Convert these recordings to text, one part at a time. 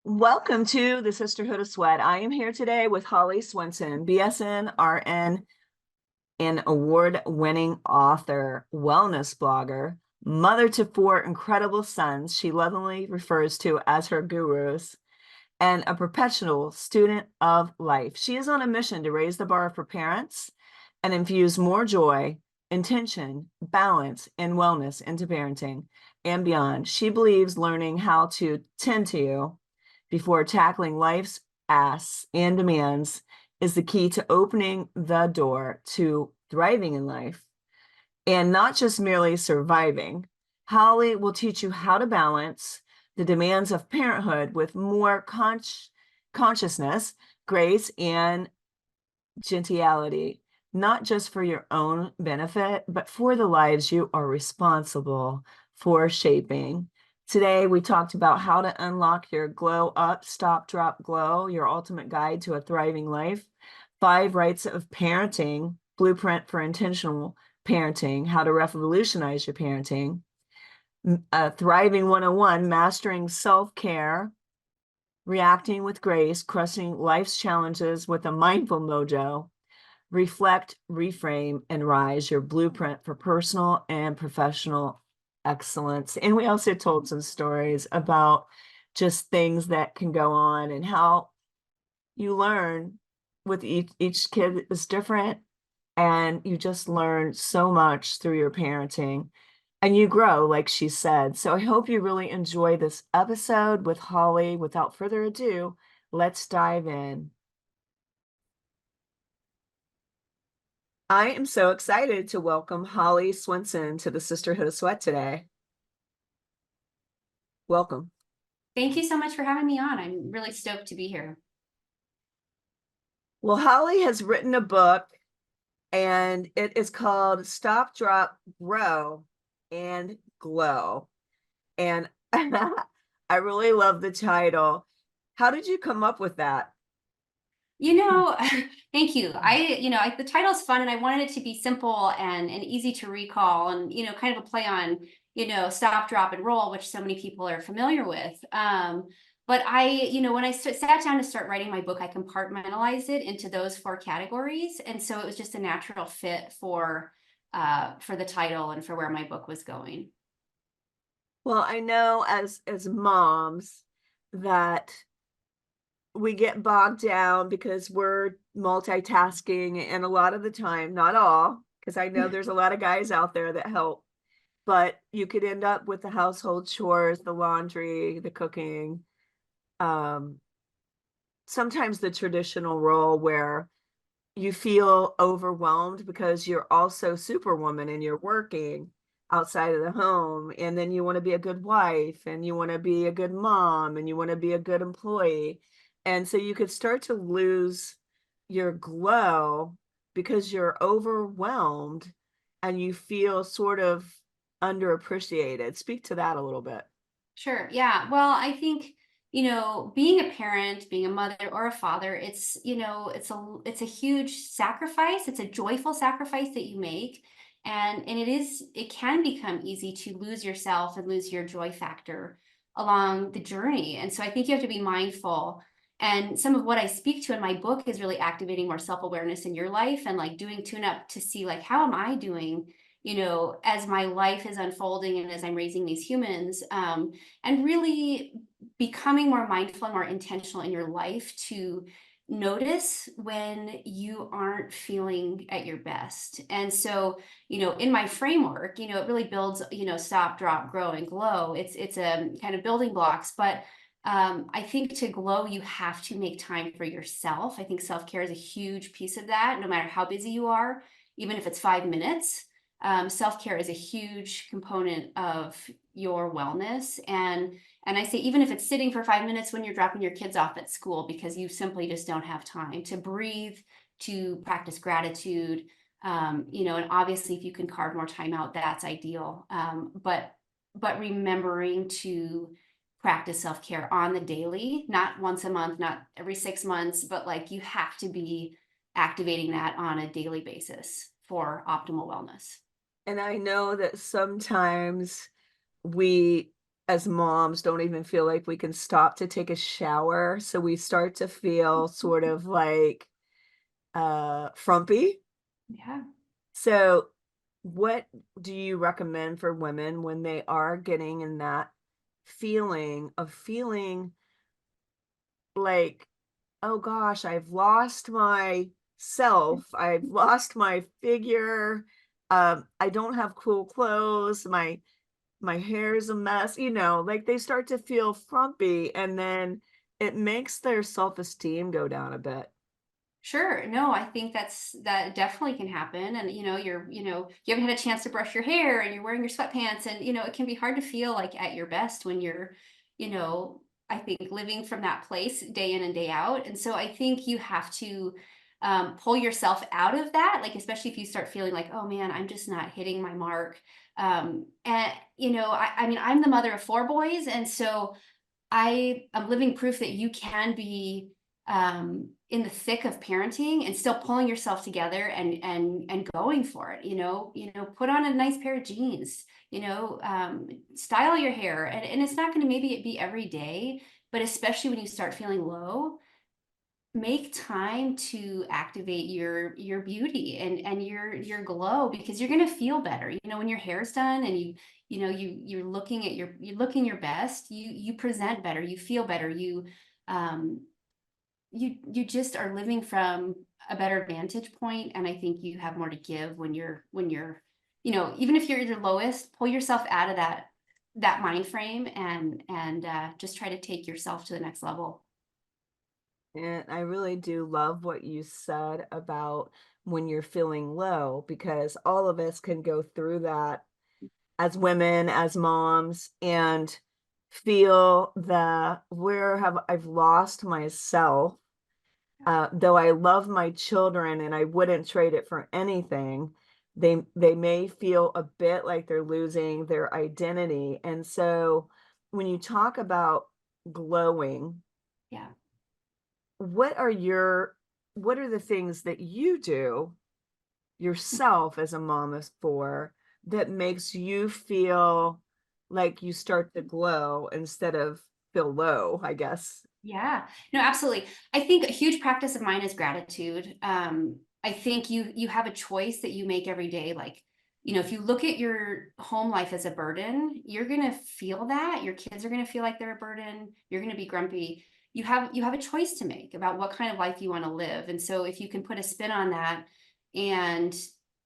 Welcome to the Sisterhood of Sweat. I am here today with Holly Swenson, BSN, RN, an award-winning author, wellness blogger, mother to four incredible sons she lovingly refers to as her gurus, and a perpetual student of life. She is on a mission to raise the bar for parents and infuse more joy, intention, balance, and wellness into parenting and beyond. She believes learning how to tend to you before tackling life's asks and demands is the key to opening the door to thriving in life and not just merely surviving. Holly will teach you how to balance the demands of parenthood with more consciousness, grace, and gentiality, not just for your own benefit, but for the lives you are responsible for shaping. Today, we talked about how to unlock your glow up, stop, drop, glow, your ultimate guide to a thriving life, 5 rights of parenting, blueprint for intentional parenting, how to revolutionize your parenting, Thriving 101, mastering self-care, reacting with grace, crushing life's challenges with a mindful mojo, reflect, reframe, and rise, your blueprint for personal and professional excellence. And we also told some stories about just things that can go on and how you learn with each kid is different, and you just learn so much through your parenting and you grow, like she said. So I hope you really enjoy this episode with Holly. Without further ado, let's dive in. I am so excited to welcome Holly Swenson to the Sisterhood of Sweat today. Welcome. Thank you so much for having me on. I'm really stoked to be here. Well, Holly has written a book, and it is called Stop, Drop, Grow, and Glow. And I really love the title. How did you come up with that? You know, thank you. The title's fun and I wanted it to be simple and easy to recall and, kind of a play on, stop, drop, and roll, which so many people are familiar with. But when I sat down to start writing my book, I compartmentalized it into those 4 categories. And so it was just a natural fit for the title and for where my book was going. Well, I know as moms that we get bogged down because we're multitasking, and a lot of the time, not all, because I know there's a lot of guys out there that help, but you could end up with the household chores, the laundry, the cooking, um, sometimes the traditional role where you feel overwhelmed because you're also superwoman and you're working outside of the home, and then you want to be a good wife and you want to be a good mom and you want to be a good employee, and so you could start to lose your glow because you're overwhelmed and you feel sort of underappreciated. Speak to that a little bit. Sure. Yeah. Well, I think, being a parent, being a mother or a father, it's a huge sacrifice. It's a joyful sacrifice that you make. And it can become easy to lose yourself and lose your joy factor along the journey. And so I think you have to be mindful. And some of what I speak to in my book is really activating more self-awareness in your life and like doing tune up to see like, how am I doing, as my life is unfolding and as I'm raising these humans. And really becoming more mindful and more intentional in your life to notice when you aren't feeling at your best. And so, in my framework, it really builds, stop, drop, grow, and glow. It's a kind of building blocks, but I think to glow, you have to make time for yourself. I think self-care is a huge piece of that, no matter how busy you are, even if it's 5 minutes. Self-care is a huge component of your wellness. And I say, even if it's sitting for 5 minutes when you're dropping your kids off at school, because you simply just don't have time to breathe, to practice gratitude, and obviously if you can carve more time out, that's ideal. But remembering to practice self-care on the daily, not once a month, not every 6 months, but like you have to be activating that on a daily basis for optimal wellness. And I know that sometimes we as moms don't even feel like we can stop to take a shower, so we start to feel sort of like frumpy. Yeah. So what do you recommend for women when they are getting in that feeling of feeling like, oh gosh, I've lost my self, I've lost my figure, I don't have cool clothes, my hair is a mess, like they start to feel frumpy and then it makes their self-esteem go down a bit. Sure. No, I think that definitely can happen. And you haven't had a chance to brush your hair and you're wearing your sweatpants and it can be hard to feel like at your best when you're, you know, I think living from that place day in and day out. And so I think you have to pull yourself out of that, like especially if you start feeling like, oh man, I'm just not hitting my mark. And I mean, I'm the mother of four boys, and so I'm living proof that you can be in the thick of parenting and still pulling yourself together and going for it. Put on a nice pair of jeans. Style your hair, and it's not going to maybe it be every day, but especially when you start feeling low, make time to activate your beauty and your glow, because you're going to feel better when your hair's done and you're looking at you're looking your best. You present better, you feel better, um you just are living from a better vantage point. And I think you have more to give when you're even if you're at your lowest, pull yourself out of that mind frame and just try to take yourself to the next level. And I really do love what you said about when you're feeling low, because all of us can go through that as women, as moms, and feel that I've lost myself. Though I love my children and I wouldn't trade it for anything, they may feel a bit like they're losing their identity. And so when you talk about glowing, Yeah. what are your what are the things that you do yourself as a mom of four that makes you feel like you start to glow instead of feel low, I guess? Yeah, no, absolutely. I think a huge practice of mine is gratitude. I think you have a choice that you make every day. Like, if you look at your home life as a burden, you're gonna feel that. Your kids are gonna feel like they're a burden. You're gonna be grumpy. You have a choice to make about what kind of life you want to live. And so if you can put a spin on that and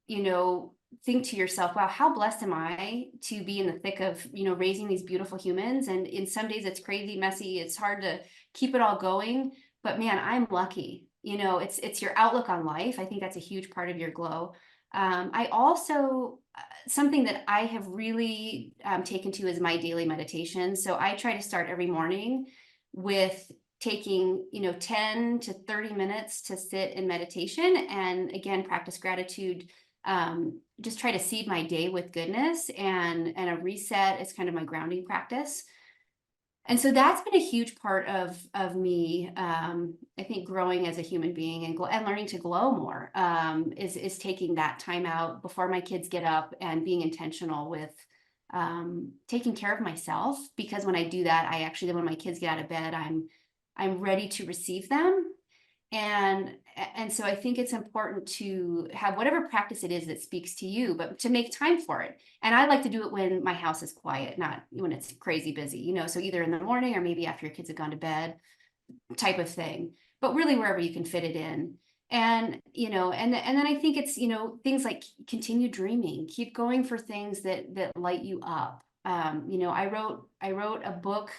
you know think to yourself, wow, how blessed am I to be in the thick of raising these beautiful humans. And in some days it's crazy, messy, it's hard to keep it all going, but man, I'm lucky. It's your outlook on life. I think that's a huge part of your glow. I also something that I have really taken to is my daily meditation. So I try to start every morning with taking 10 to 30 minutes to sit in meditation and again practice gratitude. Just try to seed my day with goodness, and a reset is kind of my grounding practice. And so that's been a huge part of me. I think growing as a human being and learning to glow more is taking that time out before my kids get up and being intentional with taking care of myself. Because when I do that, I actually then when my kids get out of bed, I'm ready to receive them. And so I think it's important to have whatever practice it is that speaks to you, but to make time for it. And I like to do it when my house is quiet, not when it's crazy busy, so either in the morning or maybe after your kids have gone to bed, type of thing, but really wherever you can fit it in. And then I think it's, things like continue dreaming, keep going for things that light you up. I wrote a book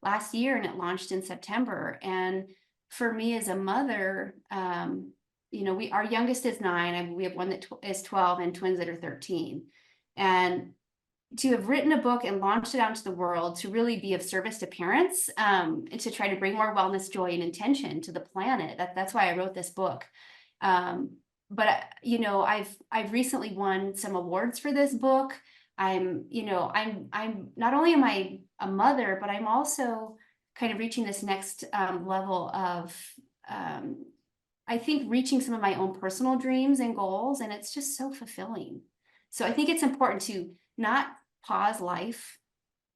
last year and it launched in September. And for me as a mother, our youngest is 9, and we have one that is 12 and twins that are 13. And to have written a book and launched it out into the world to really be of service to parents, and to try to bring more wellness, joy, and intention to the planet. That's why I wrote this book. But I've recently won some awards for this book. I'm not only am I a mother, but I'm also kind of reaching this next level of I think reaching some of my own personal dreams and goals, and it's just so fulfilling. So I think it's important to not pause life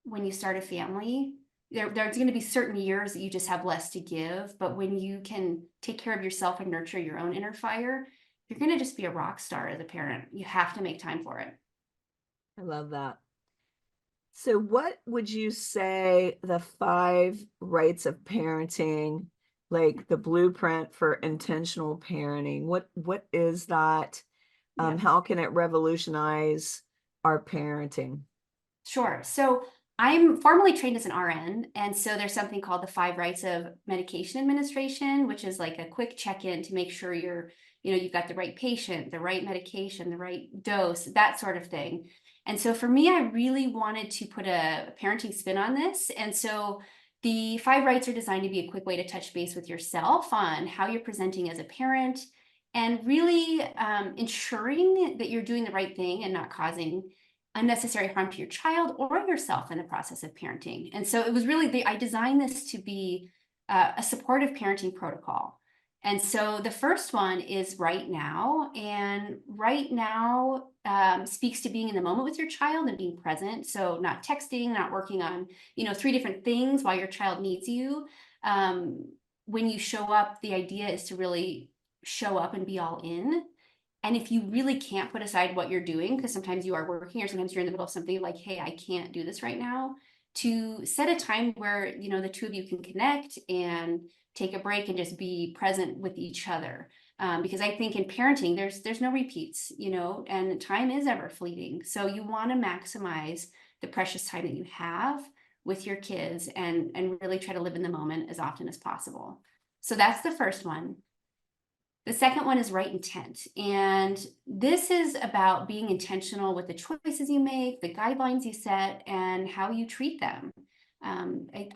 when you start a family, there's going to be certain years that you just have less to give, but when you can take care of yourself and nurture your own inner fire, you're going to just be a rock star as a parent. You have to make time for it. I love that. So what would you say the 5 rights of parenting, like the blueprint for intentional parenting, what is that? Yeah. How can it revolutionize our parenting? Sure. So I'm formally trained as an RN. And so there's something called the 5 rights of medication administration, which is like a quick check-in to make sure you've got the right patient, the right medication, the right dose, that sort of thing. And so for me, I really wanted to put a parenting spin on this. And so the 5 rights are designed to be a quick way to touch base with yourself on how you're presenting as a parent and really ensuring that you're doing the right thing and not causing unnecessary harm to your child or yourself in the process of parenting. And so it was really I designed this to be a supportive parenting protocol. And so the first one is right now, and right now speaks to being in the moment with your child and being present. So not texting, not working on 3 different things while your child needs you. When you show up, the idea is to really show up and be all in. And if you really can't put aside what you're doing, because sometimes you are working or sometimes you're in the middle of something like, hey, I can't do this right now, to set a time where, the 2 of you can connect and take a break and just be present with each other. Because I think in parenting, there's no repeats, and time is ever fleeting. So you want to maximize the precious time that you have with your kids and really try to live in the moment as often as possible. So that's the first one. The second one is right intent. And this is about being intentional with the choices you make, the guidelines you set, and how you treat them.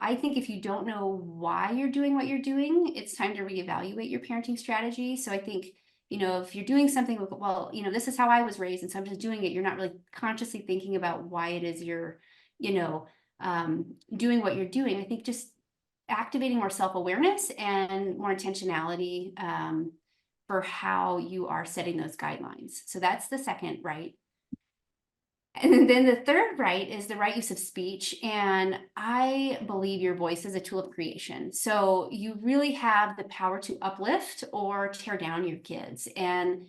I think if you don't know why you're doing what you're doing, it's time to reevaluate your parenting strategy. So I think, if you're doing something, well, this is how I was raised, and so I'm just doing it, you're not really consciously thinking about why it is you're, doing what you're doing. I think just activating more self-awareness and more intentionality for how you are setting those guidelines. So that's the second right. And then the third right is the right use of speech. And I believe your voice is a tool of creation. So you really have the power to uplift or tear down your kids. And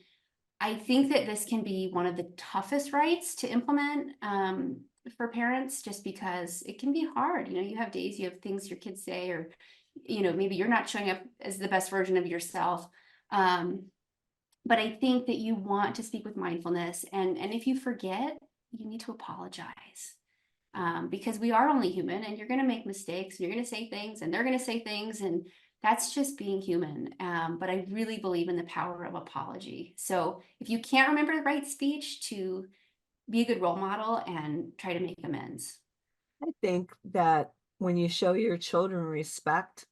I think that this can be one of the toughest rights to implement for parents, just because it can be hard. You have days, you have things your kids say, or, maybe you're not showing up as the best version of yourself. But I think that you want to speak with mindfulness. And if you forget, you need to apologize. Because we are only human, and you're going to make mistakes, and you're going to say things, and they're going to say things, and that's just being human. But I really believe in the power of apology. So if you can't remember the right speech, to be a good role model and try to make amends. I think that when you show your children respect,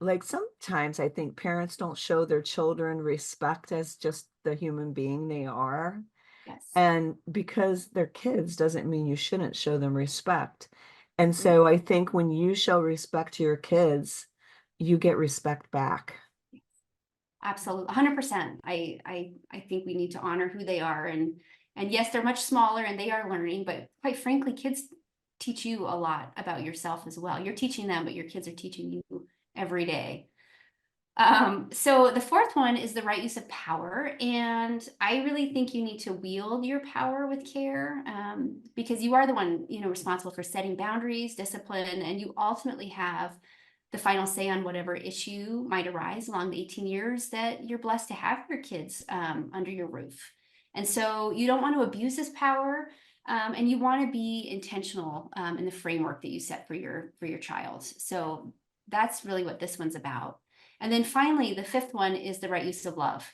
like sometimes I think parents don't show their children respect as just the human being they are. Yes. And because they're kids doesn't mean you shouldn't show them respect. And so I think when you show respect to your kids, you get respect back. Absolutely, 100%. I think we need to honor who they are, and yes, they're much smaller and they are learning, but quite frankly, kids teach you a lot about yourself as well. You're teaching them, but your kids are teaching you every day. So the fourth one is the right use of power. And I really think you need to wield your power with care, because you are the one, responsible for setting boundaries, discipline, and you ultimately have the final say on whatever issue might arise along the 18 years that you're blessed to have your kids under your roof. And so you don't want to abuse this power, and you want to be intentional in the framework that you set for your child. So that's really what this one's about. And then finally, the fifth one is the right use of love.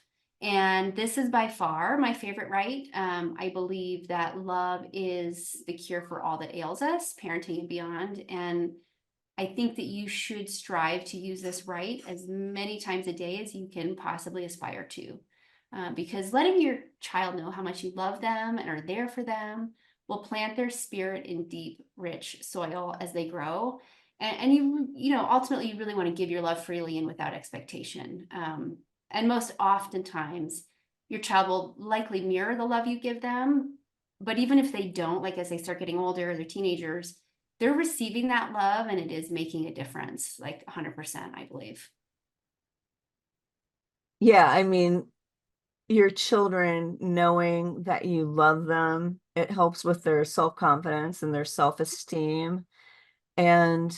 And this is by far my favorite right. I believe that love is the cure for all that ails us, parenting and beyond. And I think that you should strive to use this right as many times a day as you can possibly aspire to. Because letting your child know how much you love them and are there for them will plant their spirit in deep, rich soil as they grow. And you ultimately, you really want to give your love freely and without expectation. And most oftentimes, your child will likely mirror the love you give them. But even if they don't, like as they start getting older, they're teenagers, they're receiving that love and it is making a difference, like 100%, I believe. Yeah, I mean, your children knowing that you love them, it helps with their self-confidence and their self-esteem and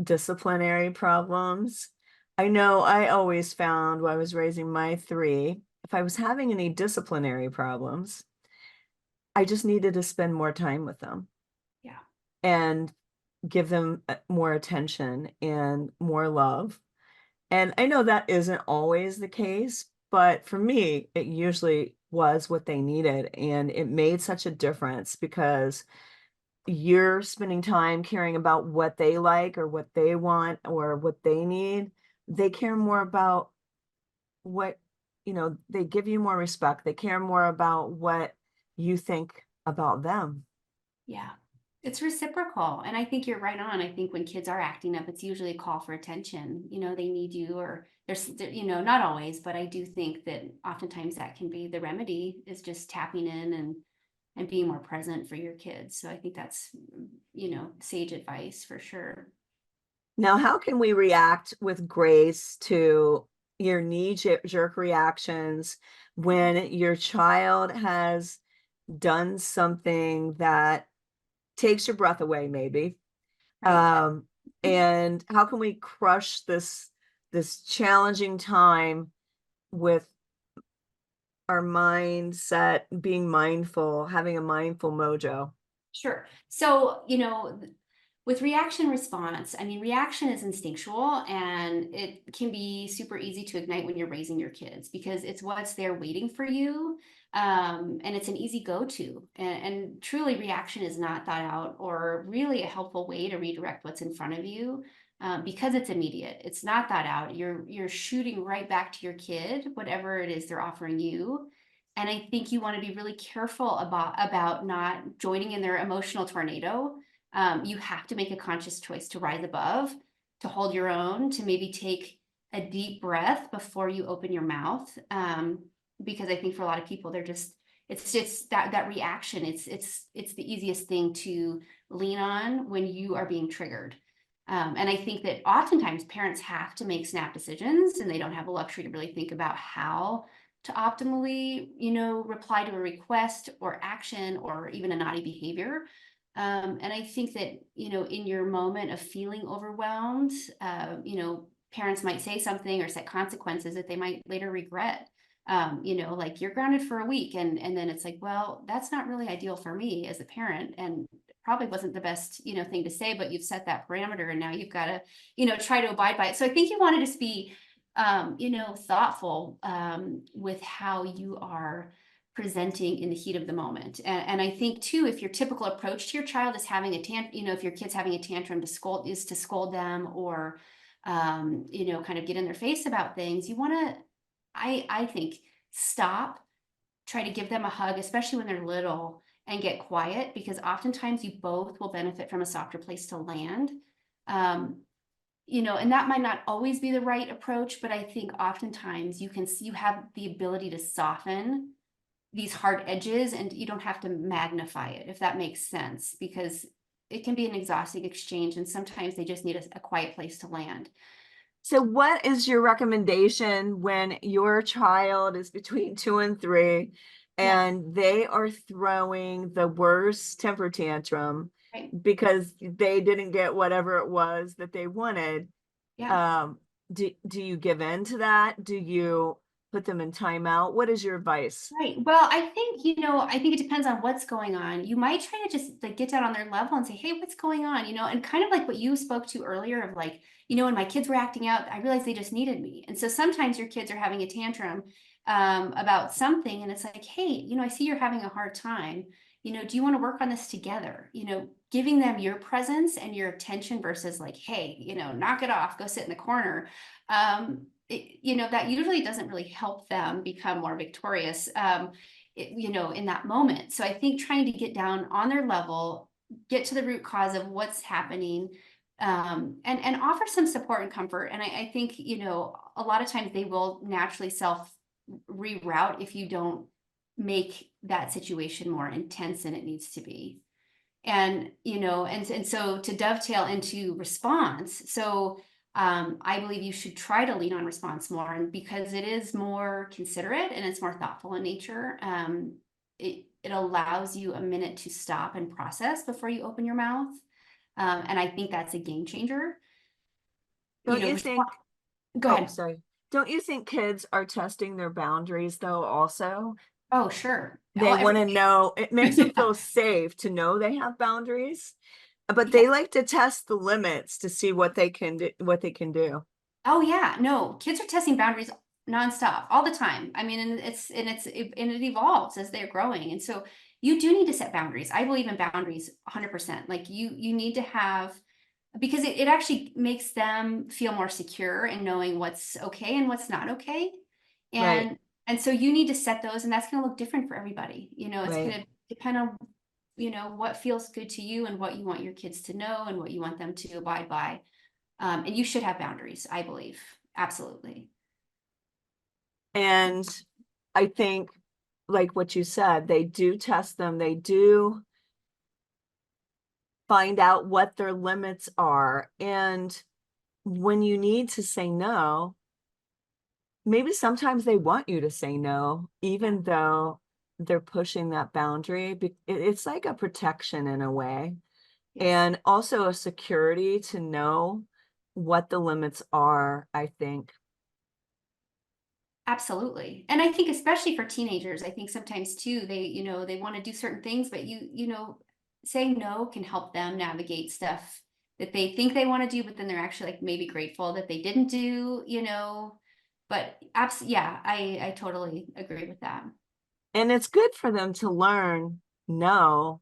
disciplinary problems. I know I always found while I was raising my three, if I was having any disciplinary problems, I just needed to spend more time with them Yeah. and give them more attention and more love. And I know that isn't always the case, but for me, it usually was what they needed. And it made such a difference because you're spending time caring about what they like or what they want or what they need. They care more about what, they give you more respect. They care more about what you think about them. Yeah. It's reciprocal. And I think you're right on. I think when kids are acting up, it's usually a call for attention. They need you, or not always, but I do think that oftentimes that can be the remedy, is just tapping in and being more present for your kids. So I think that's, sage advice for sure. Now, how can we react with grace to your knee jerk reactions when your child has done something that takes your breath away, maybe? Right. And how can we crush this challenging time with our mindset, being mindful, having a mindful mojo? Sure. So, with reaction response, I mean, reaction is instinctual and it can be super easy to ignite when you're raising your kids because it's what's there waiting for you. And it's an easy go-to. And truly, reaction is not thought out or really a helpful way to redirect what's in front of you. Because it's immediate, it's not thought out. You're shooting right back to your kid, whatever it is they're offering you. And I think you want to be really careful about not joining in their emotional tornado. You have to make a conscious choice to rise above, to hold your own, to maybe take a deep breath before you open your mouth. Because I think for a lot of people, it's just that reaction. It's the easiest thing to lean on when you are being triggered. And I think that oftentimes parents have to make snap decisions and they don't have the luxury to really think about how to optimally, reply to a request or action or even a naughty behavior. And I think that, in your moment of feeling overwhelmed, parents might say something or set consequences that they might later regret. Like you're grounded for a week and then it's like, well, that's not really ideal for me as a parent and probably wasn't the best, thing to say, but you've set that parameter and now you've got to, try to abide by it. So I think you want to just be thoughtful with how you are presenting in the heat of the moment. And I think too, if your typical approach to your child is having a if your kid's having a tantrum to scold them or, kind of get in their face about things, you want to, I think, stop, try to give them a hug, especially when they're little, and get quiet because oftentimes you both will benefit from a softer place to land. Um, and that might not always be the right approach, but I think oftentimes you have the ability to soften these hard edges and you don't have to magnify it, if that makes sense, because it can be an exhausting exchange and sometimes they just need a quiet place to land. So, what is your recommendation when your child is between 2 and 3 Yeah, and they are throwing the worst temper tantrum right. because they didn't get whatever it was that they wanted? Yeah. Um, do you give in to that? Do you put them in timeout? What is your advice? Right. Well, I think it depends on what's going on. You might try to just like get down on their level and say, hey, what's going on? And kind of like what you spoke to earlier of like, when my kids were acting out, I realized they just needed me. And so sometimes your kids are having a tantrum about something. And it's like, hey, I see you're having a hard time. Do you want to work on this together? Giving them your presence and your attention versus like, hey, knock it off, go sit in the corner. That usually doesn't really help them become more victorious, in that moment. So I think trying to get down on their level, get to the root cause of what's happening, and offer some support and comfort. And I think, a lot of times they will naturally self reroute if you don't make that situation more intense than it needs to be. And, and so to dovetail into response, so I believe you should try to lean on response more, and because it is more considerate and it's more thoughtful in nature, it allows you a minute to stop and process before you open your mouth. And I think that's a game changer. Don't you Response. think, Go oh, ahead. sorry. Don't you think kids are testing their boundaries though also? Oh, sure. They want Every to know, it makes them yeah, feel safe to know they have boundaries, but yeah. they like to test the limits to see what they can do, what they can do. Oh yeah, no, kids are testing boundaries nonstop, all the time. I mean, and it evolves as they're growing. And so you do need to set boundaries. I believe in boundaries 100%. Like you need to have, because it actually makes them feel more secure in knowing what's okay and what's not okay. Right, And so you need to set those, and that's going to look different for everybody. It's right. going to depend on, what feels good to you and what you want your kids to know and what you want them to abide by. And you should have boundaries, I believe. Absolutely. And I think, like what you said, they do test them, they do find out what their limits are. And when you need to say no, maybe sometimes they want you to say no, Yeah. even though they're pushing that boundary. It's like a protection in a way, Yes. and also a security to know what the limits are, I think. Absolutely. And I think especially for teenagers, I think sometimes too, they want to do certain things, but saying no can help them navigate stuff that they think they want to do, but then they're actually like maybe grateful that they didn't do. But yeah, I totally agree with that. And it's good for them to learn no.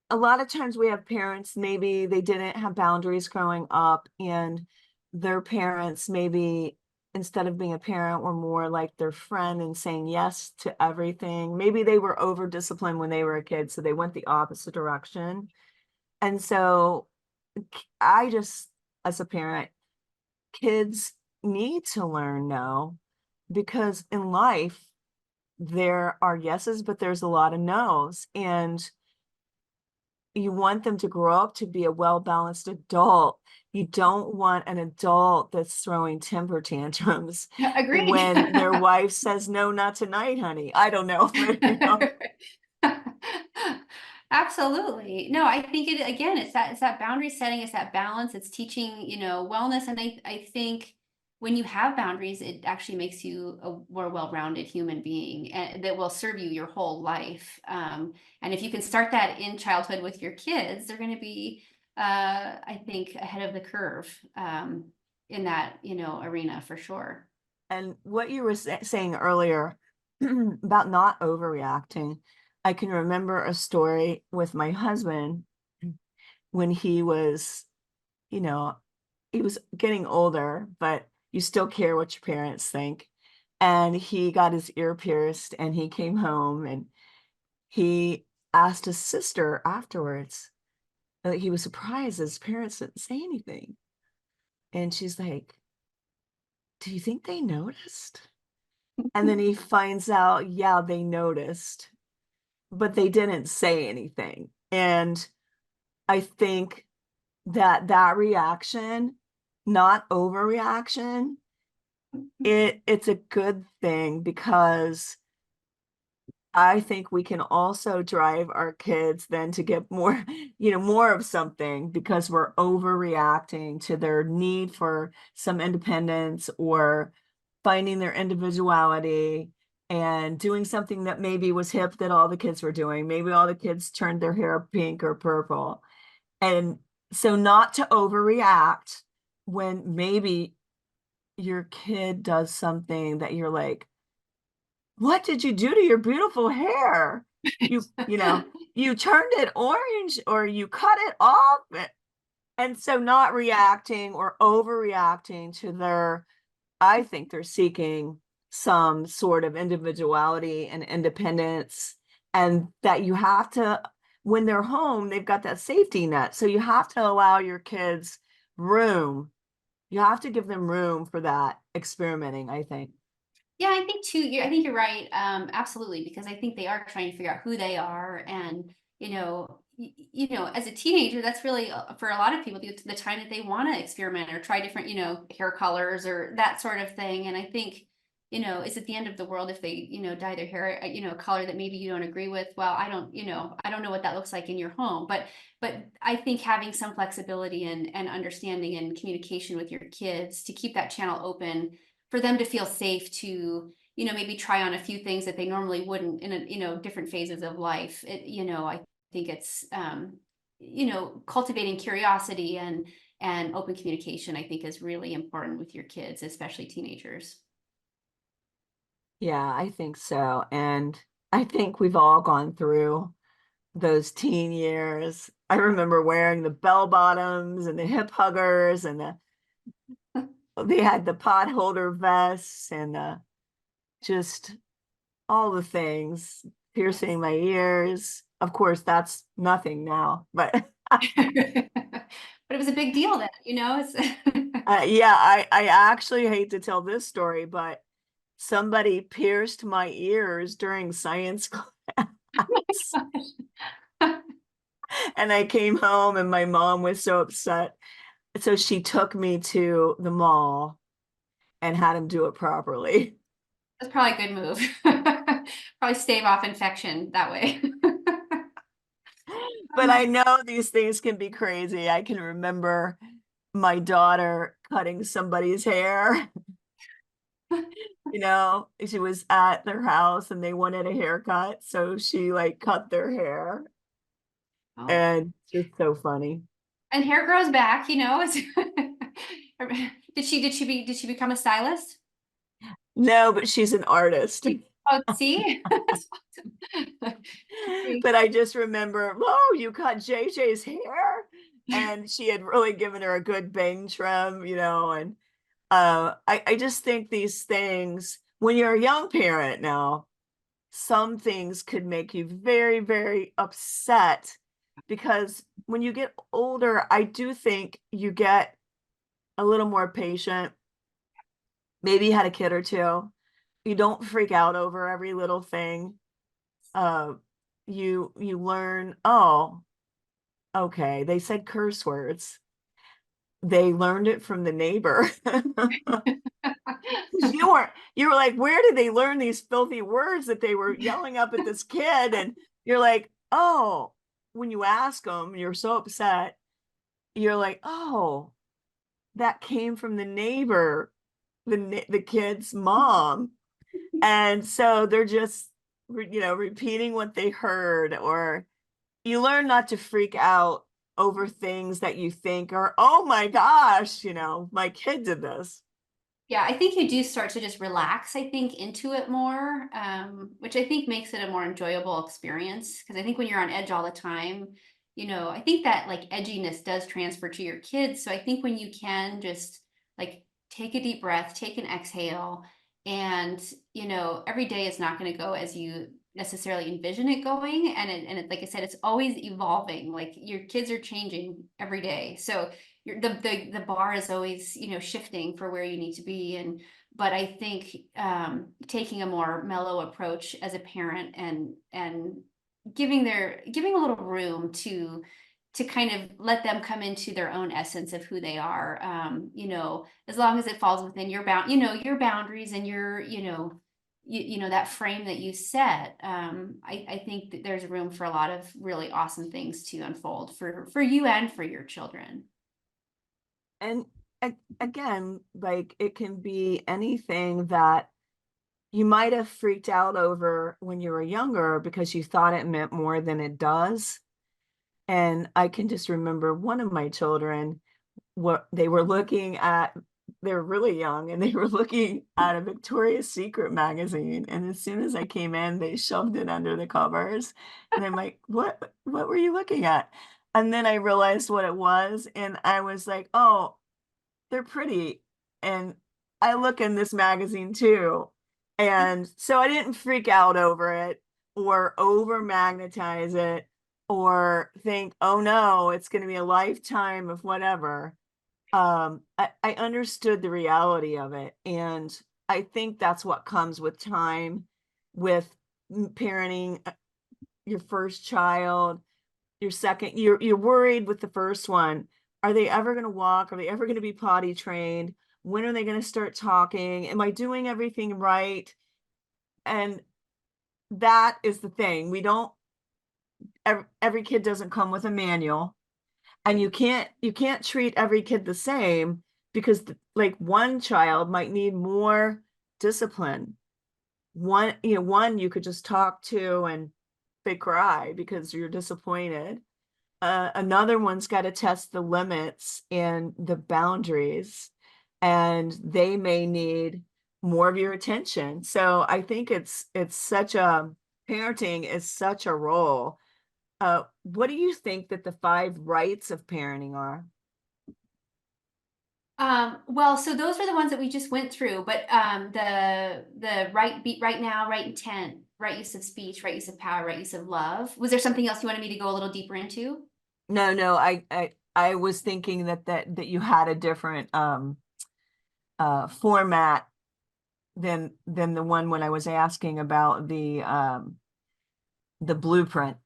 A lot of times we have parents, maybe they didn't have boundaries growing up, and their parents, maybe instead of being a parent, were more like their friend and saying yes to everything. Maybe they were over disciplined when they were a kid, so they went the opposite direction. And so I just, as a parent, kids need to learn no, because in life there are yeses, but there's a lot of no's. And you want them to grow up to be a well-balanced adult. You don't want an adult that's throwing temper tantrums Agreed. when their wife says, no, not tonight, honey. I don't know, but Absolutely. No, I think it again, it's that boundary setting, it's that balance, it's teaching, wellness. And I think when you have boundaries, it actually makes you a more well-rounded human being, and that will serve you your whole life. And if you can start that in childhood with your kids, they're going to be, I think, ahead of the curve, in that, arena for sure. and what you were saying earlier about not overreacting, I can remember a story with my husband when he was, you know, he was getting older, but you still care what your parents think. And he got his ear pierced and he came home and he asked his sister afterwards. He was surprised his parents didn't say anything. And she's like, do you think they noticed? And then he finds out, yeah, they noticed, but they didn't say anything. And I think that reaction, not overreaction, it's a good thing, because I think we can also drive our kids then to get more, more of something, because we're overreacting to their need for some independence or finding their individuality and doing something that maybe was hip that all the kids were doing. Maybe all the kids turned their hair pink or purple. And so not to overreact when maybe your kid does something that you're like, what did you do to your beautiful hair? You turned it orange or you cut it off. And so not reacting or overreacting to their, I think they're seeking some sort of individuality and independence, and that you have to, when they're home, they've got that safety net. So you have to allow your kids room. You have to give them room for that experimenting, I think. Yeah, I think too. I think you're right. Absolutely, because I think they are trying to figure out who they are, and as a teenager, that's really for a lot of people the time that they want to experiment or try different, hair colors or that sort of thing. And I think, is it the end of the world if they, dye their hair, a color that maybe you don't agree with? Well, I don't know what that looks like in your home, but I think having some flexibility and understanding and communication with your kids to keep that channel open for them to feel safe to, maybe try on a few things that they normally wouldn't in different phases of life. I think it's cultivating curiosity and open communication, I think, is really important with your kids, especially teenagers. Yeah, I think so. And I think we've all gone through those teen years. I remember wearing the bell bottoms and the hip huggers and they had the pot holder vests and just all the things, piercing my ears. Of course, that's nothing now, but But it was a big deal then, it's yeah, I actually hate to tell this story, but somebody pierced my ears during science class. And I came home and my mom was so upset. So she took me to the mall and had him do it properly. That's probably a good move. Probably stave off infection that way. But I know these things can be crazy. I can remember my daughter cutting somebody's hair. She was at their house and they wanted a haircut. So she like cut their hair Oh, and it's just so funny. and hair grows back, did she become a stylist? No, but she's an artist. Oh, see? That's awesome. But I just remember, oh, you cut JJ's hair. And she had really given her a good bang trim, and I just think these things, when you're a young parent now, some things could make you very, very upset because when you get older, I do think you get a little more patient. Maybe you had a kid or two. You don't freak out over every little thing. Uh, you learn, oh, okay, they said curse words. They learned it from the neighbor. You were like, where did they learn these filthy words that they were yelling up at this kid? And you're like, oh, when you ask them, you're so upset. You're like, oh, that came from the neighbor, the kid's mom. And so they're just, repeating what they heard, or you learn not to freak out over things that you think are, oh my gosh, my kid did this. Yeah, I think you do start to just relax, I think, into it more, which I think makes it a more enjoyable experience. Because I think when you're on edge all the time, I think that like edginess does transfer to your kids. So I think when you can just like take a deep breath, take an exhale, and every day is not going to go as you necessarily envision it going. Like I said, it's always evolving. Like your kids are changing every day. So the bar is always shifting for where you need to be. But I think taking a more mellow approach as a parent and giving a little room to kind of let them come into their own essence of who they are, as long as it falls within your boundaries and your that frame that you set. I think that there's room for a lot of really awesome things to unfold for you and for your children. And again, like it can be anything that you might have freaked out over when you were younger because you thought it meant more than it does. And I can just remember one of my children, what they were looking at, they're really young and they were looking at a Victoria's Secret magazine. And as soon as I came in, they shoved it under the covers. And I'm like, what were you looking at? And then I realized what it was. And I was like, oh, they're pretty. And I look in this magazine too. And so I didn't freak out over it or over magnetize it or think, oh no, it's going to be a lifetime of whatever. I understood the reality of it. And I think that's what comes with time, with parenting your first child. your second, you're worried with the first one. Are they ever going to walk? Are they ever going to be potty trained? When are they going to start talking? Am I doing everything right? And that is the thing. We don't, every kid doesn't come with a manual, and you can't treat every kid the same, because like one child might need more discipline. One you could just talk to and they cry because you're disappointed. Another one's got to test the limits and the boundaries, and they may need more of your attention. So I think it's such a parenting is such a role. What do you think that the 5 rights of parenting are? Well, so those are the ones that we just went through, but the right beat, right now, right intent, right use of speech, right use of power, right use of love. Was there something else you wanted me to go a little deeper into? No, no, I was thinking that you had a different format than the one when I was asking about the blueprint.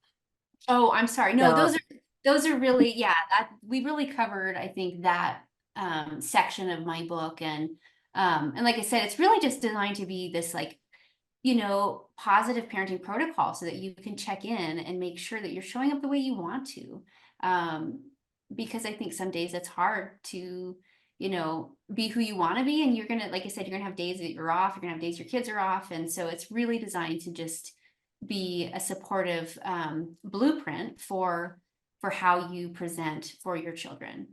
Oh, I'm sorry. No, So those are really, yeah, that we really covered, I think, that section of my book. And like I said, it's really just designed to be this like, positive parenting protocol so that you can check in and make sure that you're showing up the way you want to. Um, because I think some days it's hard to, be who you want to be. And you're gonna, like I said, you're gonna have days that you're off, you're gonna have days your kids are off. And so it's really designed to just be a supportive blueprint for how you present for your children.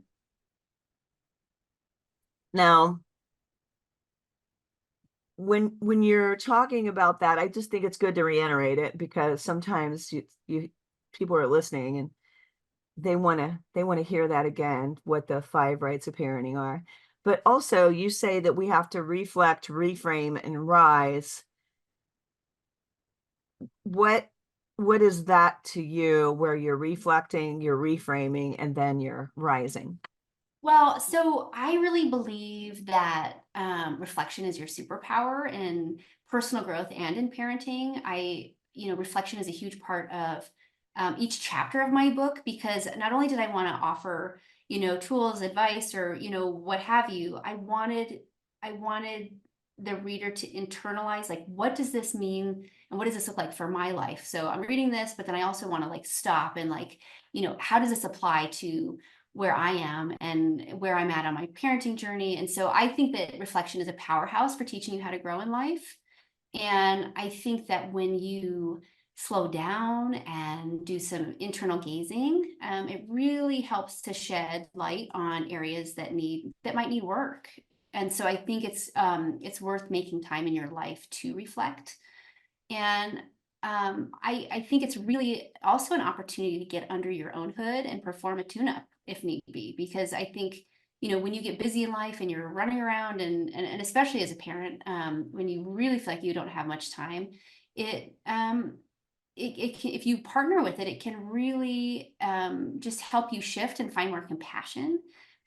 now, when you're talking about that, I just think it's good to reiterate it, because sometimes you people are listening and they want to hear that again, what the 5 rights of parenting are. But also, you say that we have to reflect, reframe, and rise. What what is that to you, where you're reflecting, you're reframing, and then you're rising? Well, so I really believe that reflection is your superpower in personal growth and in parenting. Reflection is a huge part of each chapter of my book, because not only did I want to offer, tools, advice, or, what have you, I wanted the reader to internalize, like, what does this mean? And what does this look like for my life? So I'm reading this, but then I also want to like stop and like, how does this apply to where I am and where I'm at on my parenting journey? And so I think that reflection is a powerhouse for teaching you how to grow in life. And I think that when you slow down and do some internal gazing, it really helps to shed light on areas that might need work. And so I think it's worth making time in your life to reflect. And I think it's really also an opportunity to get under your own hood and perform a tune-up if need be, because I think, when you get busy in life and you're running around and especially as a parent, when you really feel like you don't have much time, it if you partner with it, it can really just help you shift and find more compassion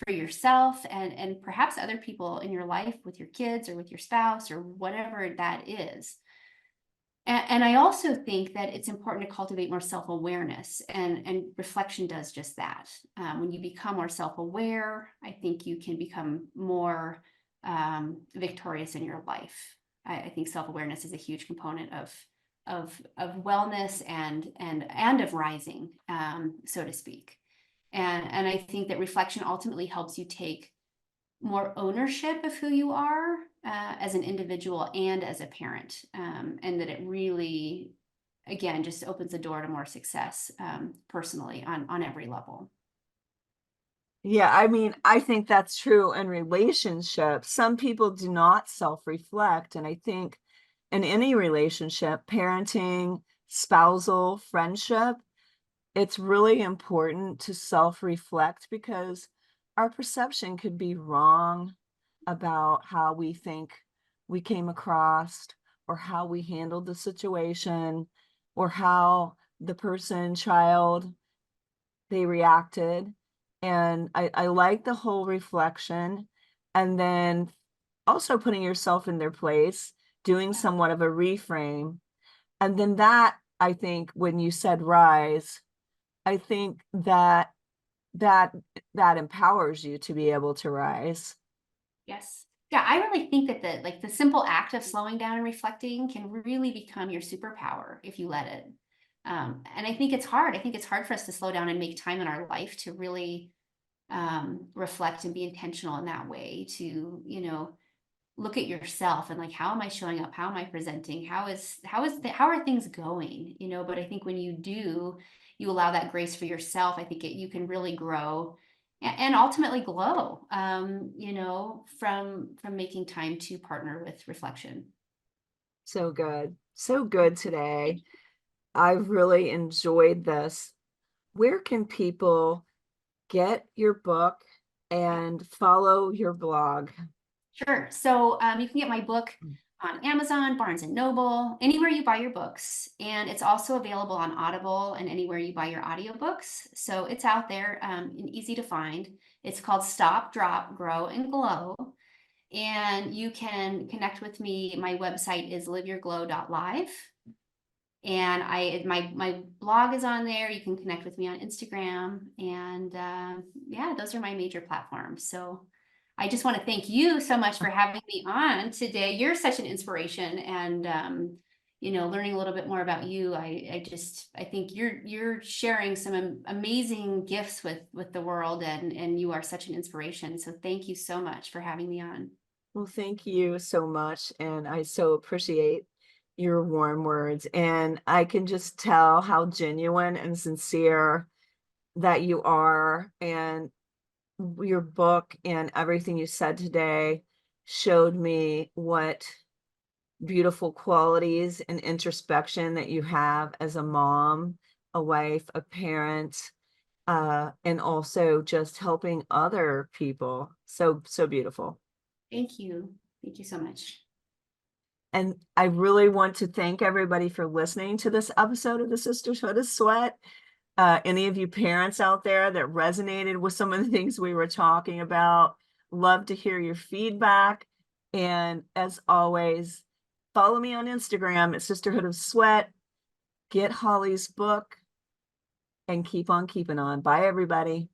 for yourself and perhaps other people in your life, with your kids or with your spouse or whatever that is. And I also think that it's important to cultivate more self-awareness, and reflection does just that. When you become more self-aware, I think you can become more victorious in your life. I think self-awareness is a huge component of wellness and of rising, so to speak. And I think that reflection ultimately helps you take more ownership of who you are as an individual and as a parent, and that it really, again, just opens the door to more success personally on every level. Yeah, I mean, I think that's true in relationships. Some people do not self-reflect, and I think in any relationship, parenting, spousal, friendship, it's really important to self-reflect, because our perception could be wrong about how we think we came across, or how we handled the situation, or how the person, child, they reacted. And I like the whole reflection, and then also putting yourself in their place, doing somewhat of a reframe. And then that, I think, when you said rise, I think that that empowers you to be able to rise. Yes. Yeah, I really think that the simple act of slowing down and reflecting can really become your superpower if you let it. And I think it's hard. I think it's hard for us to slow down and make time in our life to really reflect and be intentional in that way to, look at yourself and like, how am I showing up? How am I presenting? How are things going? But I think when you do, you allow that grace for yourself. I think you can really grow and ultimately glow, from making time to partner with reflection. So good. So good today. I've really enjoyed this. Where can people get your book and follow your blog? Sure. So you can get my book on Amazon, Barnes and Noble, anywhere you buy your books. And it's also available on Audible and anywhere you buy your audiobooks. So it's out there and easy to find. It's called Stop, Drop, Grow, and Glow. And you can connect with me. My website is liveyourglow.live. And my blog is on there. You can connect with me on Instagram. And yeah, those are my major platforms. So I just want to thank you so much for having me on today. You're such an inspiration, and learning a little bit more about you. I think you're sharing some amazing gifts with the world, and you are such an inspiration. So thank you so much for having me on. Well, thank you so much. And I so appreciate your warm words. And I can just tell how genuine and sincere that you are. And your book and everything you said today showed me what beautiful qualities and introspection that you have as a mom, a wife, a parent, and also just helping other people. So, so beautiful. Thank you. Thank you so much. And I really want to thank everybody for listening to this episode of the Sisterhood of Sweat. Any of you parents out there that resonated with some of the things we were talking about, love to hear your feedback. And as always, follow me on Instagram at Sisterhood of Sweat. Get Holly's book and keep on keeping on. Bye, everybody.